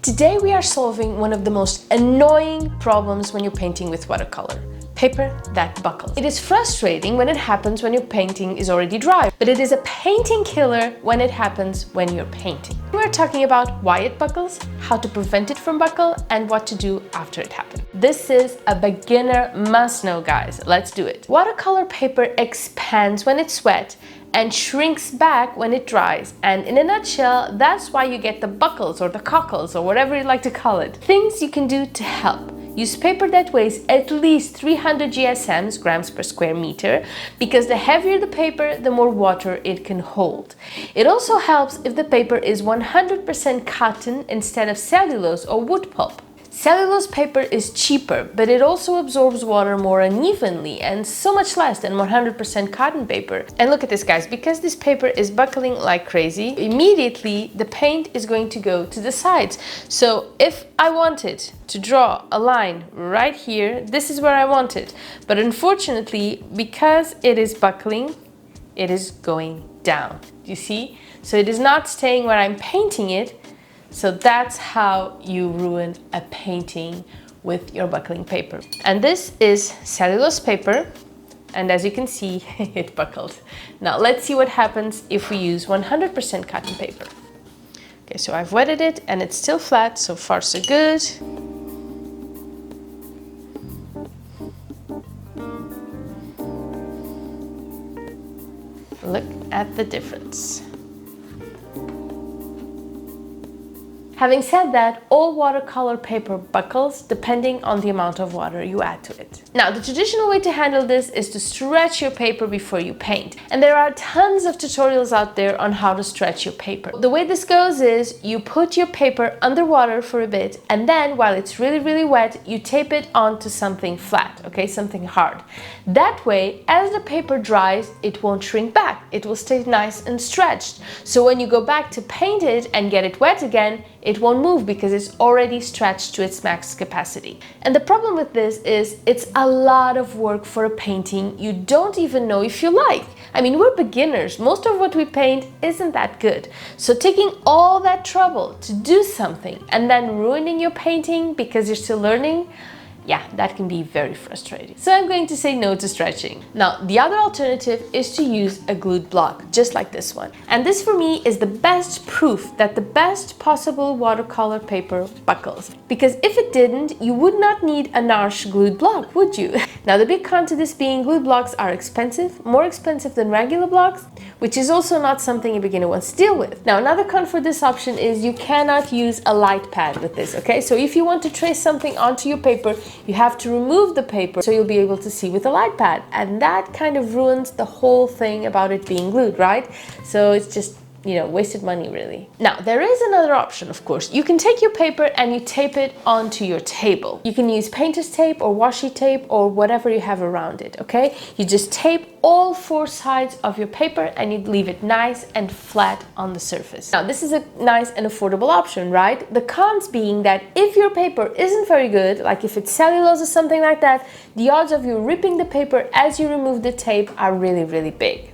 Today we are solving one of the most annoying problems when you're painting with watercolor. Paper that buckles. It is frustrating when it happens when your painting is already dry, but it is a painting killer when it happens when you're painting. We're talking about why it buckles, how to prevent it from buckle, and what to do after it happens. This is a beginner must-know, guys. Let's do it. Watercolor paper expands when it's wet and shrinks back when it dries. And in a nutshell, that's why you get the buckles or the cockles or whatever you like to call it. Things you can do to help. Use paper that weighs at least 300 GSMs, grams per square meter, because the heavier the paper, the more water it can hold. It also helps if the paper is 100% cotton instead of cellulose or wood pulp. Cellulose paper is cheaper, but it also absorbs water more unevenly and so much less than 100% cotton paper. And look at this, guys, because this paper is buckling like crazy, immediately the paint is going to go to the sides. So if I wanted to draw a line right here, this is where I want it. But unfortunately, because it is buckling, it is going down. You see? So it is not staying where I'm painting it. So that's how you ruin a painting with your buckling paper. And this is cellulose paper. And as you can see, it buckled. Now let's see what happens if we use 100% cotton paper. Okay, so I've wetted it and it's still flat. So far, so good. Look at the difference. Having said that, all watercolor paper buckles depending on the amount of water you add to it. Now, the traditional way to handle this is to stretch your paper before you paint. And there are tons of tutorials out there on how to stretch your paper. The way this goes is you put your paper underwater for a bit, and then while it's really wet, you tape it onto something flat, okay, something hard. That way, as the paper dries, it won't shrink back. It will stay nice and stretched. So when you go back to paint it and get it wet again, it won't move because it's already stretched to its max capacity. And the problem with this is it's a lot of work for a painting you don't even know if you like. I mean, we're beginners. Most of what we paint isn't that good. So taking all that trouble to do something and then ruining your painting because you're still learning, yeah, that can be very frustrating. So I'm going to say no to stretching. Now, the other alternative is to use a glued block, just like this one. And this for me is the best proof that the best possible watercolor paper buckles. Because if it didn't, you would not need a Nash glued block, would you? Now, the big con to this being glued blocks are expensive, more expensive than regular blocks, which is also not something a beginner wants to deal with. Now, another con for this option is you cannot use a light pad with this, okay? So if you want to trace something onto your paper, you have to remove the paper so you'll be able to see with a light pad. And that kind of ruins the whole thing about it being glued, right? So it's just, you know, wasted money really. Now, there is another option, of course. You can take your paper and you tape it onto your table. You can use painter's tape or washi tape or whatever you have around it, okay? You just tape all four sides of your paper and you leave it nice and flat on the surface. Now, this is a nice and affordable option, right? The cons being that if your paper isn't very good, like if it's cellulose or something like that, the odds of you ripping the paper as you remove the tape are really big.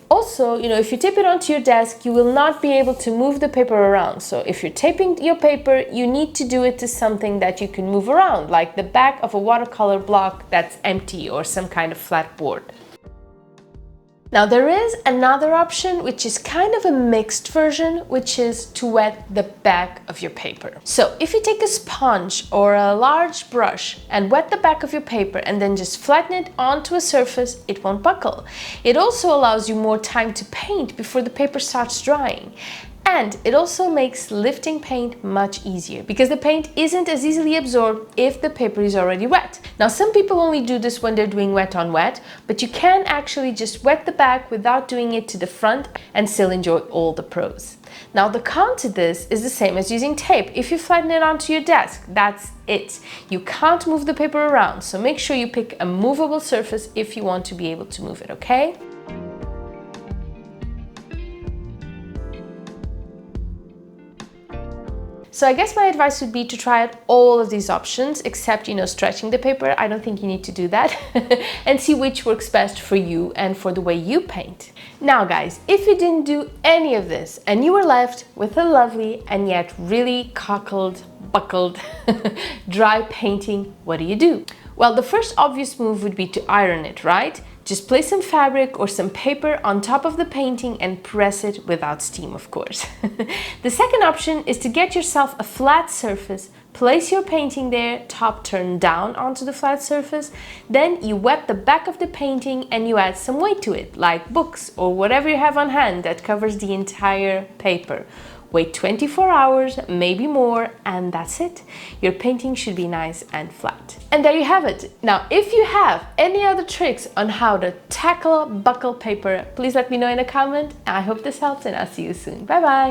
Also, you know, if you tape it onto your desk, you will not be able to move the paper around. So if you're taping your paper, you need to do it to something that you can move around, like the back of a watercolor block that's empty or some kind of flat board. Now, there is another option, which is kind of a mixed version, which is to wet the back of your paper. So if you take a sponge or a large brush and wet the back of your paper and then just flatten it onto a surface, it won't buckle. It also allows you more time to paint before the paper starts drying. And it also makes lifting paint much easier because the paint isn't as easily absorbed if the paper is already wet. Now, some people only do this when they're doing wet on wet, but you can actually just wet the back without doing it to the front and still enjoy all the pros. Now, the con to this is the same as using tape. If you flatten it onto your desk, that's it. You can't move the paper around, so make sure you pick a movable surface if you want to be able to move it, okay? So I guess my advice would be to try out all of these options, except, you know, stretching the paper. I don't think you need to do that. And see which works best for you and for the way you paint. Now guys, if you didn't do any of this and you were left with a lovely and yet really cockled buckled dry painting, what do? Well, the first obvious move would be to iron it, right? Just place some fabric or some paper on top of the painting and press it without steam, of course. The second option is to get yourself a flat surface, place your painting there, top turned down onto the flat surface, then you wet the back of the painting and you add some weight to it, like books or whatever you have on hand that covers the entire paper. Wait 24 hours, maybe more, and that's it. Your painting should be nice and flat. And there you have it. Now, if you have any other tricks on how to tackle buckle paper, please let me know in a comment. I hope this helps and I'll see you soon. Bye bye.